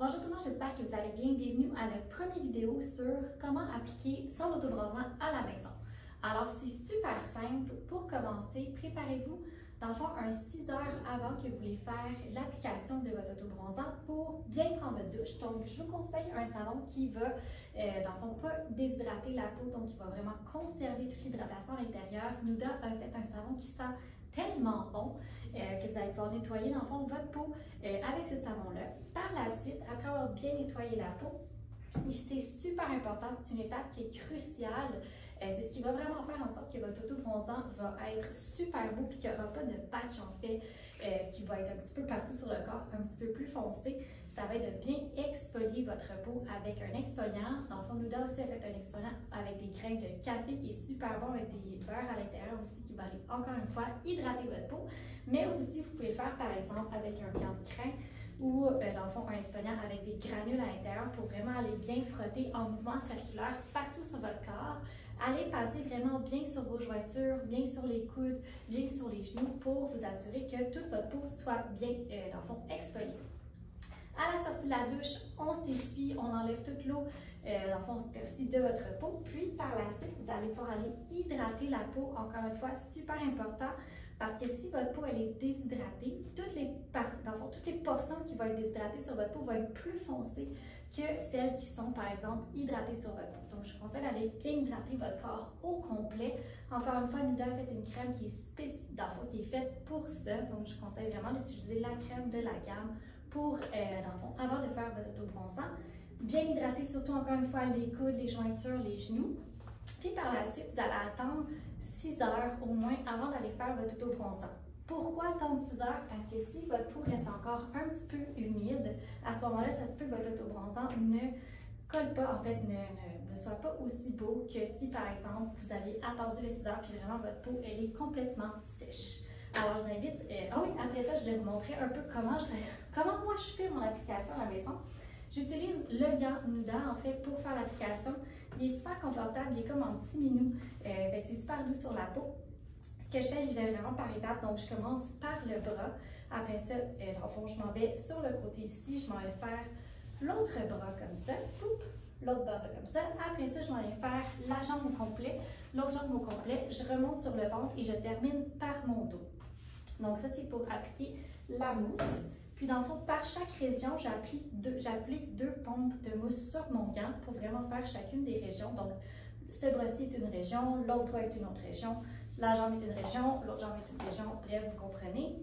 Bonjour tout le monde, j'espère que vous allez bien. Bienvenue à notre première vidéo sur comment appliquer son autobronzant à la maison. Alors c'est super simple. Pour commencer, préparez-vous dans le fond un 6 heures avant que vous voulez faire l'application de votre autobronzant pour bien prendre votre douche. Donc je vous conseille un savon qui va dans le fond pas déshydrater la peau, donc qui va vraiment conserver toute l'hydratation à l'intérieur. Nuda a fait un savon qui sent tellement bon que vous allez pouvoir nettoyer dans le fond votre peau avec ce savon-là. Par la suite, après avoir bien nettoyé la peau, c'est super important, c'est une étape qui est cruciale. C'est ce qui va vraiment faire en sorte que votre autobronzant va être super beau et qu'il n'y aura pas de patch en fait qui va être un petit peu partout sur le corps, un petit peu plus foncé. Ça va être de bien exfolier votre peau avec un exfoliant. Dans le fond, Nuda aussi a fait un exfoliant avec des grains de café qui est super bon, avec des beurres à l'intérieur aussi qui va aller encore une fois hydrater votre peau. Mais aussi, vous pouvez le faire par exemple avec un gant de crin ou dans le fond un exfoliant avec des granules à l'intérieur pour vraiment aller bien frotter en mouvement circulaire partout sur votre corps. Allez passer vraiment bien sur vos jointures, bien sur les coudes, bien sur les genoux pour vous assurer que toute votre peau soit bien dans le fond exfoliée. À la sortie de la douche, on s'essuie, on enlève toute l'eau dans le fond superficie de votre peau. Puis par la suite, vous allez pouvoir aller hydrater la peau, encore une fois, super important. Parce que si votre peau elle est déshydratée, toutes les portions qui vont être déshydratées sur votre peau vont être plus foncées que celles qui sont, par exemple, hydratées sur votre peau. Donc, je vous conseille d'aller bien hydrater votre corps au complet. Encore une fois, Nuda a fait une crème qui est faite pour ça. Donc, je vous conseille vraiment d'utiliser la crème de la gamme pour, avant de faire votre autobronzant. Bien hydrater surtout, encore une fois, les coudes, les jointures, les genoux. Puis par la suite, vous allez attendre 6 heures au moins avant d'aller faire votre autobronzant. Pourquoi attendre 6 heures? Parce que si votre peau reste encore un petit peu humide, à ce moment-là, ça se peut que votre autobronzant ne colle pas, en fait, ne soit pas aussi beau que si, par exemple, vous avez attendu les 6 heures puis vraiment votre peau, elle est complètement sèche. Alors, je vous invite, après ça, je vais vous montrer un peu comment moi je fais mon application à la maison. J'utilise le gant Nuda, en fait, pour faire l'application. Il est super confortable, il est comme en petit minou, c'est super doux sur la peau. Ce que je fais, j'y vais vraiment par étapes, donc je commence par le bras. Après ça, dans le fond, je m'en vais sur le côté ici, je m'en vais faire l'autre bras comme ça, l'autre bras comme ça. Après ça, je m'en vais faire la jambe au complet, l'autre jambe au complet. Je remonte sur le ventre et je termine par mon dos. Donc ça, c'est pour appliquer la mousse. Puis dans le fond, par chaque région, j'applique 2 pompes de mousse sur mon gant pour vraiment faire chacune des régions. Donc, ce bras-ci est une région, l'autre bras est une autre région, la jambe est une région, l'autre jambe est une région, bref, vous comprenez.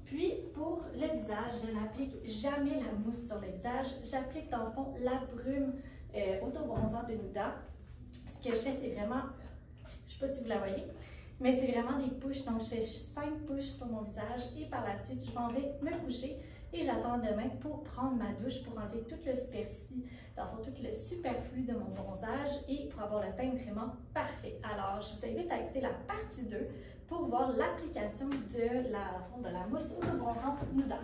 Puis, pour le visage, je n'applique jamais la mousse sur le visage. J'applique dans le fond la brume autobronzant de Nuda. Ce que je fais, c'est vraiment, je ne sais pas si vous la voyez, mais c'est vraiment des pushes. Donc, je fais 5 pushes sur mon visage et par la suite, je m'en vais me coucher. Et j'attends demain pour prendre ma douche, pour enlever toute la superficie, dans le fond, tout le superflu de mon bronzage et pour avoir le teint vraiment parfait. Alors, je vous invite à écouter la partie 2 pour voir l'application de la mousse autobronzante Nuda.